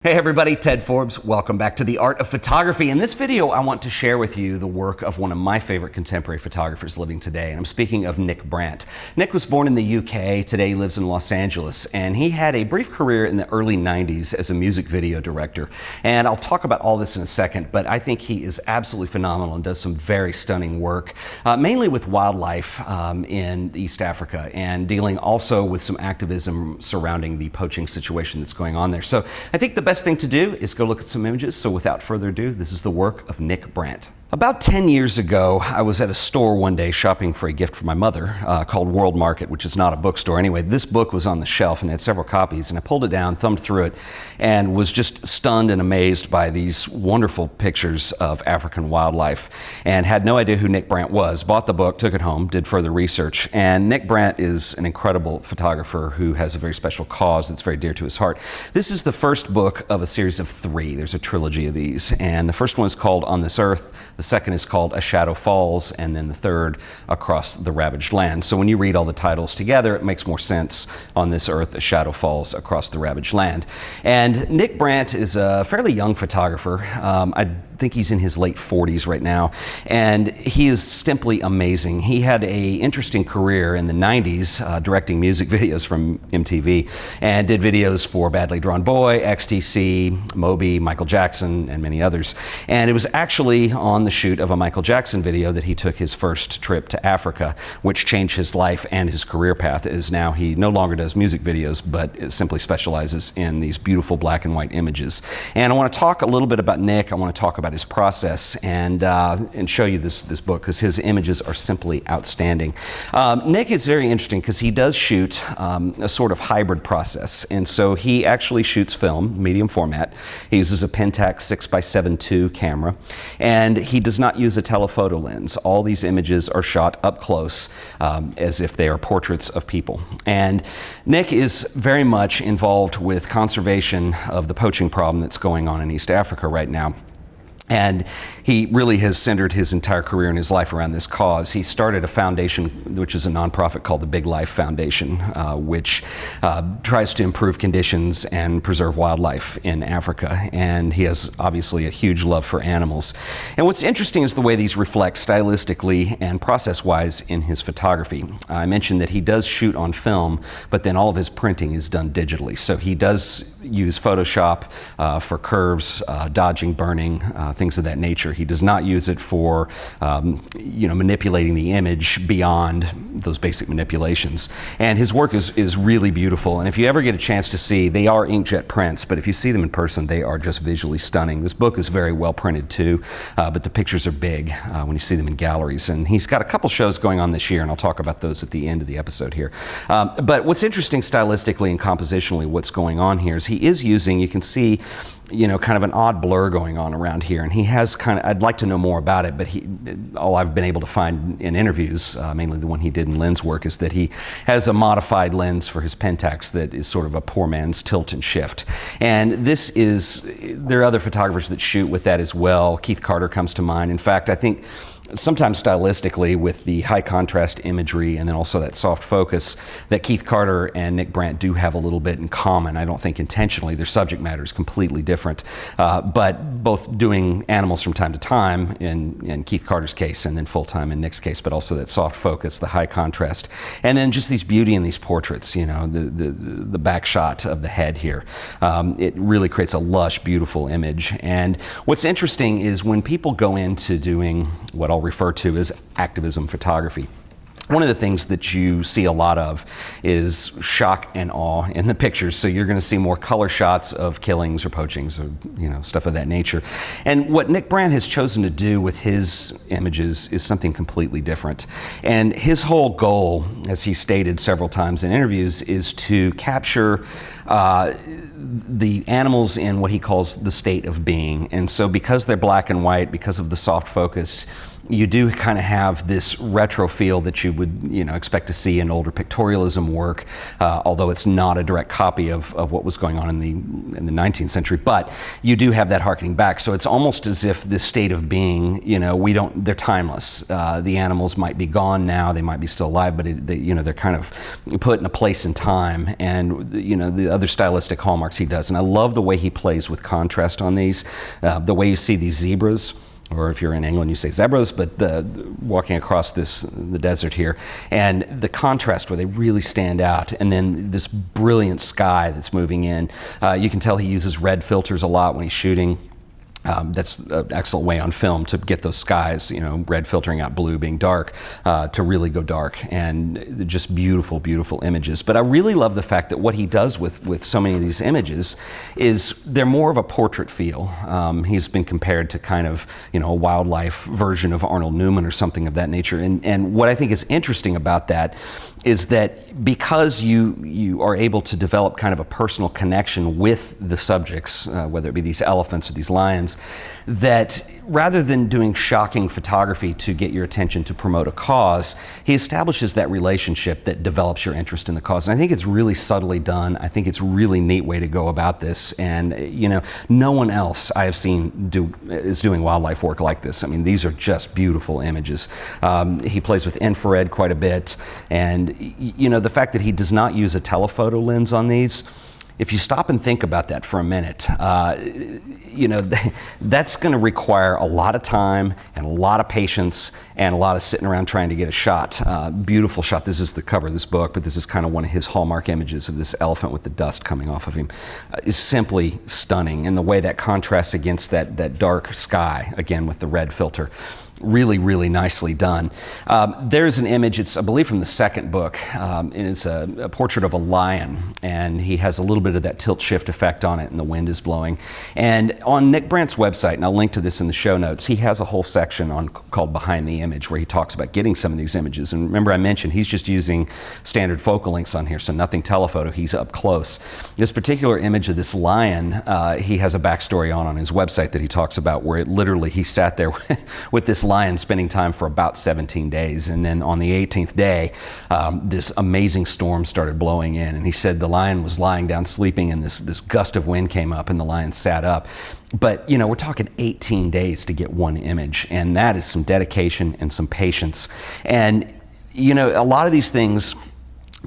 Hey everybody, Ted Forbes. Welcome back to The Art of Photography. In this video, I want to share with you the work of one of my favorite contemporary photographers living today, and I'm speaking of Nick Brandt. Nick was born in the UK, today he lives in Los Angeles, and he had a brief career in the early 90s as a music video director. And I'll talk about all this in a second, but I think he is absolutely phenomenal and does some very stunning work, mainly with wildlife in East Africa, and dealing also with some activism surrounding the poaching situation that's going on there. So I think the best thing to do is go look at some images. So without further ado, this is the work of Nick Brandt. About 10 years ago, I was at a store one day shopping for a gift for my mother called World Market, which is not a bookstore. Anyway, this book was on the shelf and it had several copies, and I pulled it down, thumbed through it, and was just stunned and amazed by these wonderful pictures of African wildlife, and had no idea who Nick Brandt was. Bought the book, took it home, did further research, and Nick Brandt is an incredible photographer who has a very special cause that's very dear to his heart. This is the first book of a series of 3. There's a trilogy of these, and the first one is called On This Earth, the second is called A Shadow Falls, and then the third, Across the Ravaged Land. So when you read all the titles together, it makes more sense. On This Earth, A Shadow Falls, Across the Ravaged Land. And Nick Brandt is a fairly young photographer. I think he's in his late 40s right now, and he is simply amazing. He had an interesting career in the 90s, directing music videos from MTV, and did videos for Badly Drawn Boy, XTC, Moby, Michael Jackson, and many others. And it was actually on the shoot of a Michael Jackson video that he took his first trip to Africa, which changed his life and his career path. Is now he no longer does music videos, but simply specializes in these beautiful black and white images. And I want to talk a little bit about Nick. I want to talk about his process and show you this book, because his images are simply outstanding. Nick is very interesting because he does shoot a sort of hybrid process, and so he actually shoots film, medium format. He uses a Pentax 6x7 II camera, and he does not use a telephoto lens. All these images are shot up close as if they are portraits of people. And Nick is very much involved with conservation of the poaching problem that's going on in East Africa right now. And he really has centered his entire career and his life around this cause. He started a foundation, which is a nonprofit called the Big Life Foundation, which tries to improve conditions and preserve wildlife in Africa. And he has obviously a huge love for animals. And what's interesting is the way these reflect stylistically and process-wise in his photography. I mentioned that he does shoot on film, but then all of his printing is done digitally. So he does use Photoshop for curves, dodging burning, things of that nature. He does not use it for manipulating the image beyond those basic manipulations. And his work is really beautiful. And if you ever get a chance to see, they are inkjet prints, but if you see them in person, they are just visually stunning. This book is very well printed too, but the pictures are big when you see them in galleries. And he's got a couple shows going on this year, and I'll talk about those at the end of the episode here. But what's interesting stylistically and compositionally, what's going on here is he is using, you can see, kind of an odd blur going on around here, and he has I'd like to know more about it, but all I've been able to find in interviews, mainly the one he did in lens work, is that he has a modified lens for his Pentax that is sort of a poor man's tilt and shift. And there are other photographers that shoot with that as well. Keith Carter comes to mind. In fact, I think sometimes stylistically, with the high contrast imagery and then also that soft focus, that Keith Carter and Nick Brandt do have a little bit in common. I don't think intentionally. Their subject matter is completely different, but both doing animals from time to time in Keith Carter's case, and then full-time in Nick's case, but also that soft focus, the high contrast, and then just these beauty in these portraits, the back shot of the head here. It really creates a lush, beautiful image. And what's interesting is when people go into doing what I'll refer to as activism photography, one of the things that you see a lot of is shock and awe in the pictures. So you're going to see more color shots of killings or poachings or stuff of that nature. And what Nick Brandt has chosen to do with his images is something completely different. And his whole goal, as he stated several times in interviews, is to capture the animals in what he calls the state of being. And so because they're black and white, because of the soft focus, you do kind of have this retro feel that you would, expect to see in older pictorialism work, although it's not a direct copy of what was going on in the 19th century. But you do have that harkening back, so it's almost as if this state of being, they're timeless. The animals might be gone now, they might be still alive, but they're kind of put in a place in time, and the other stylistic hallmarks he does. And I love the way he plays with contrast on these, the way you see these zebras, or if you're in England, you say zebras, but walking across the desert here, and the contrast where they really stand out, and then this brilliant sky that's moving in. You can tell he uses red filters a lot when he's shooting. That's an excellent way on film to get those skies, red filtering out blue being dark, to really go dark, and just beautiful, beautiful images. But I really love the fact that what he does with so many of these images is they're more of a portrait feel. He's been compared to kind of, a wildlife version of Arnold Newman or something of that nature. And what I think is interesting about that is that because you are able to develop kind of a personal connection with the subjects, whether it be these elephants or these lions, that rather than doing shocking photography to get your attention to promote a cause, he establishes that relationship that develops your interest in the cause. And I think it's really subtly done. I think it's a really neat way to go about this. And no one else I have seen is doing wildlife work like this. I mean, these are just beautiful images. He plays with infrared quite a bit, and the fact that he does not use a telephoto lens on these, if you stop and think about that for a minute, that's going to require a lot of time and a lot of patience and a lot of sitting around trying to get a shot. Beautiful shot. This is the cover of this book, but this is kind of one of his hallmark images of this elephant with the dust coming off of him. Is simply stunning, and the way that contrasts against that dark sky, again with the red filter. Really, really nicely done. There's an image, it's I believe from the second book, and it's a portrait of a lion, and he has a little bit of that tilt shift effect on it, and the wind is blowing. And on Nick Brandt's website, and I'll link to this in the show notes, he has a whole section called Behind the Image, where he talks about getting some of these images. And remember, I mentioned he's just using standard focal lengths on here, so nothing telephoto, he's up close. This particular image of this lion, he has a backstory on his website that he talks about, where it literally, he sat there with this lion spending time for about 17 days. And then on the 18th day, this amazing storm started blowing in. And he said the lion was lying down sleeping, and this gust of wind came up, and the lion sat up. But, we're talking 18 days to get one image. And that is some dedication and some patience. And, a lot of these things,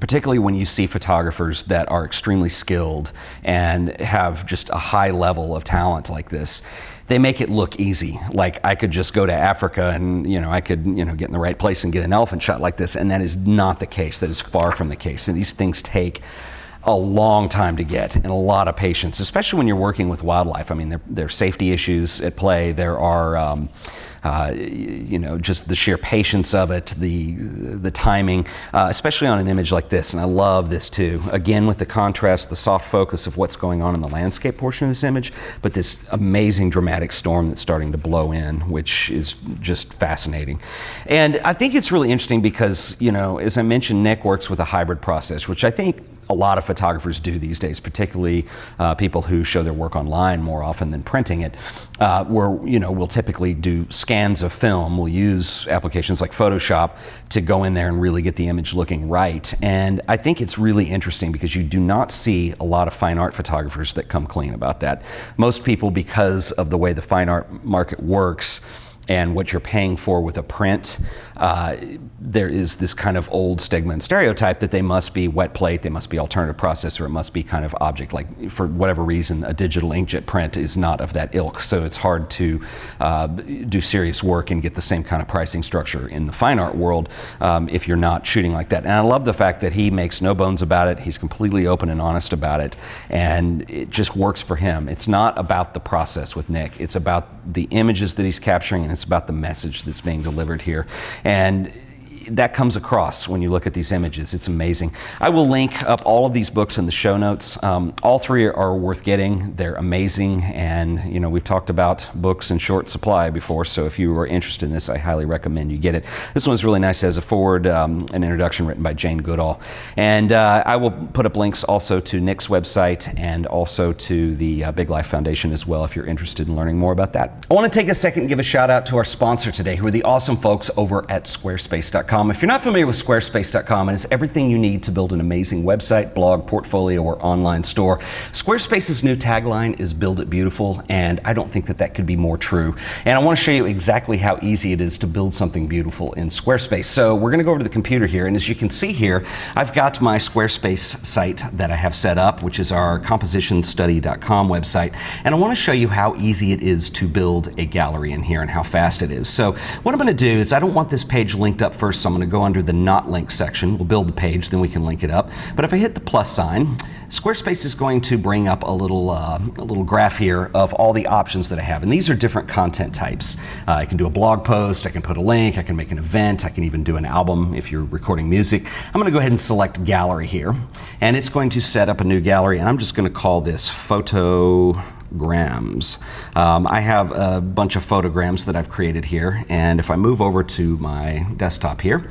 particularly when you see photographers that are extremely skilled and have just a high level of talent like this, they make it look easy. Like I could just go to Africa and, I could, get in the right place and get an elephant shot like this. And that is not the case. That is far from the case. And these things take a long time to get and a lot of patience, especially when you're working with wildlife. I mean, there are safety issues at play. There are, just the sheer patience of it, the timing, especially on an image like this. And I love this too. Again, with the contrast, the soft focus of what's going on in the landscape portion of this image, but this amazing dramatic storm that's starting to blow in, which is just fascinating. And I think it's really interesting because, as I mentioned, Nick works with a hybrid process, which I think a lot of photographers do these days, particularly people who show their work online more often than printing it, where we'll typically do scans of film. We'll use applications like Photoshop to go in there and really get the image looking right. And I think it's really interesting because you do not see a lot of fine art photographers that come clean about that. Most people, because of the way the fine art market works and what you're paying for with a print, there is this kind of old stigma and stereotype that they must be wet plate, they must be alternative process, or it must be kind of object. Like for whatever reason, a digital inkjet print is not of that ilk. So it's hard to do serious work and get the same kind of pricing structure in the fine art world if you're not shooting like that. And I love the fact that he makes no bones about it. He's completely open and honest about it, and it just works for him. It's not about the process with Nick. It's about the images that he's capturing, and it's about the message that's being delivered here. And that comes across when you look at these images. It's amazing. I will link up all of these books in the show notes. All three are worth getting. They're amazing, and you know, we've talked about books in short supply before, so if you are interested in this, I highly recommend you get it. This one's really nice. It has a forward, an introduction written by Jane Goodall. And I will put up links also to Nick's website and also to the Big Life Foundation as well if you're interested in learning more about that. I want to take a second and give a shout out to our sponsor today, who are the awesome folks over at Squarespace.com. If you're not familiar with Squarespace.com, it is everything you need to build an amazing website, blog, portfolio, or online store. Squarespace's new tagline is "Build It Beautiful," and I don't think that that could be more true. And I want to show you exactly how easy it is to build something beautiful in Squarespace. So we're going to go over to the computer here, and as you can see here, I've got my Squarespace site that I have set up, which is our compositionstudy.com website, and I want to show you how easy it is to build a gallery in here and how fast it is. So what I'm going to do is, I don't want this page linked up first, so I'm going to go under the not link section. We'll build the page, then we can link it up. But if I hit the plus sign, Squarespace is going to bring up a little graph here of all the options that I have, and these are different content types. I can do a blog post, I can put a link, I can make an event, I can even do an album if you're recording music. I'm going to go ahead and select gallery here, and it's going to set up a new gallery, and I'm just going to call this photograms. I have a bunch of photograms that I've created here, and if I move over to my desktop here,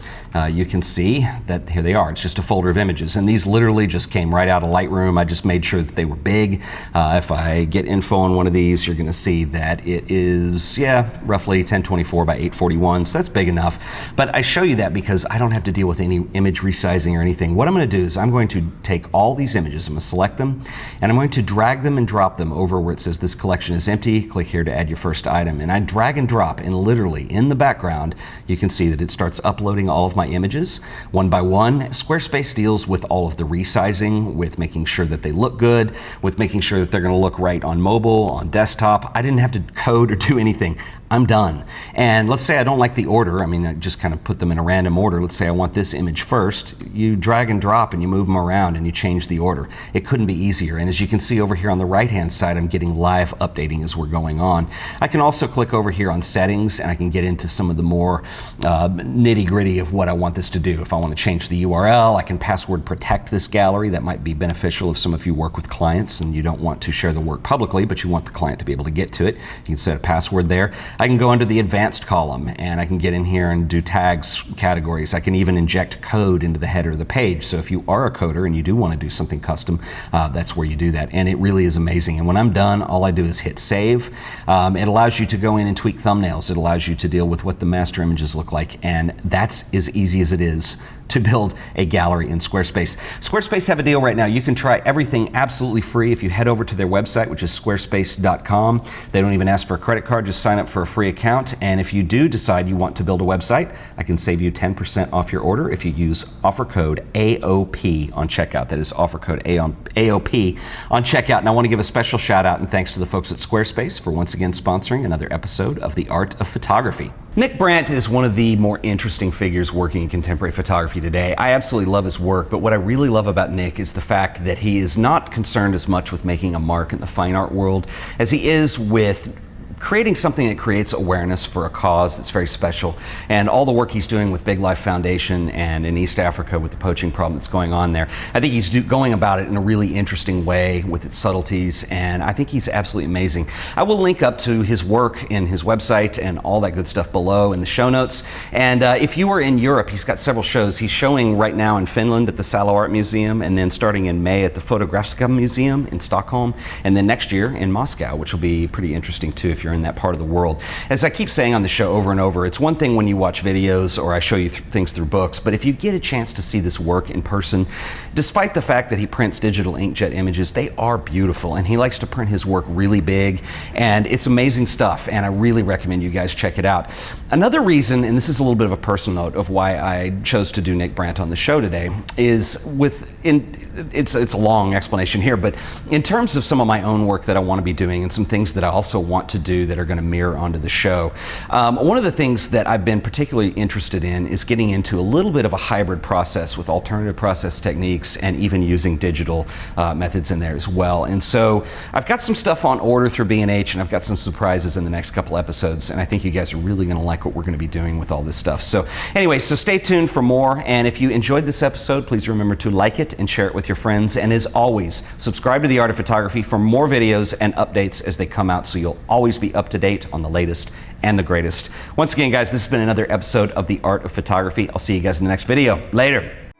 you can see that here they are. It's just a folder of images, and these literally just came right out of Lightroom. I just made sure that they were big. If I get info on one of these, you're going to see that it is, roughly 1024 by 841, so that's big enough. But I show you that because I don't have to deal with any image resizing or anything. What I'm going to do is I'm going to take all these images, I'm going to select them, and I'm going to drag them and drop them over where it says this collection is empty. Click here to add your first item, and I drag and drop, and literally in the background you can see that it starts uploading all of my images one by one. Squarespace deals with all of the resizing, with making sure that they look good, with making sure that they're going to look right on mobile, on desktop. I didn't have to code or do anything. I'm done. And let's say I don't like the order. I mean, I just kind of put them in a random order. Let's say I want this image first. You drag and drop and you move them around and you change the order. It couldn't be easier. And as you can see over here on the right-hand side, I'm getting live updating as we're going on. I can also click over here on settings, and I can get into some of the more nitty-gritty of what I want this to do. If I want to change the URL, I can password protect this gallery. That might be beneficial if some of you work with clients and you don't want to share the work publicly, but you want the client to be able to get to it. You can set a password there. I can go under the advanced column, and I can get in here and do tags, categories. I can even inject code into the header of the page. So if you are a coder and you do want to do something custom, that's where you do that. And it really is amazing. And when I'm done, all I do is hit save. It allows you to go in and tweak thumbnails. It allows you to deal with what the master images look like. And that's as easy as it is to build a gallery in Squarespace. Squarespace have a deal right now. You can try everything absolutely free if you head over to their website, which is squarespace.com. They don't even ask for a credit card, just sign up for a free account. And if you do decide you want to build a website, I can save you 10% off your order if you use offer code AOP on checkout. That is offer code AOP on checkout. And I want to give a special shout out and thanks to the folks at Squarespace for once again sponsoring another episode of The Art of Photography. Nick Brandt is one of the more interesting figures working in contemporary photography today. I absolutely love his work, but what I really love about Nick is the fact that he is not concerned as much with making a mark in the fine art world as he is with creating something that creates awareness for a cause that's very special. And all the work he's doing with Big Life Foundation and in East Africa with the poaching problem that's going on there, I think he's going about it in a really interesting way with its subtleties, and I think he's absolutely amazing. I will link up to his work in his website and all that good stuff below in the show notes. And if you are in Europe, he's got several shows. He's showing right now in Finland at the Salo Art Museum, and then starting in May at the Fotografiska Museum in Stockholm, and then next year in Moscow, which will be pretty interesting too if you're in that part of the world. As I keep saying on the show over and over, it's one thing when you watch videos or I show you things through books, but if you get a chance to see this work in person, despite the fact that he prints digital inkjet images, they are beautiful, and he likes to print his work really big, and it's amazing stuff, and I really recommend you guys check it out. Another reason, and this is a little bit of a personal note of why I chose to do Nick Brandt on the show today, is it's a long explanation here, but in terms of some of my own work that I want to be doing and some things that I also want to do do that are going to mirror onto the show. One of the things that I've been particularly interested in is getting into a little bit of a hybrid process with alternative process techniques and even using digital methods in there as well. And so I've got some stuff on order through B&H, and I've got some surprises in the next couple episodes, and I think you guys are really going to like what we're going to be doing with all this stuff. So anyway, so stay tuned for more, and if you enjoyed this episode, please remember to like it and share it with your friends, and as always, subscribe to The Art of Photography for more videos and updates as they come out, so you'll always be up to date on the latest and the greatest. Once again, guys, this has been another episode of The Art of Photography. I'll see you guys in the next video. Later.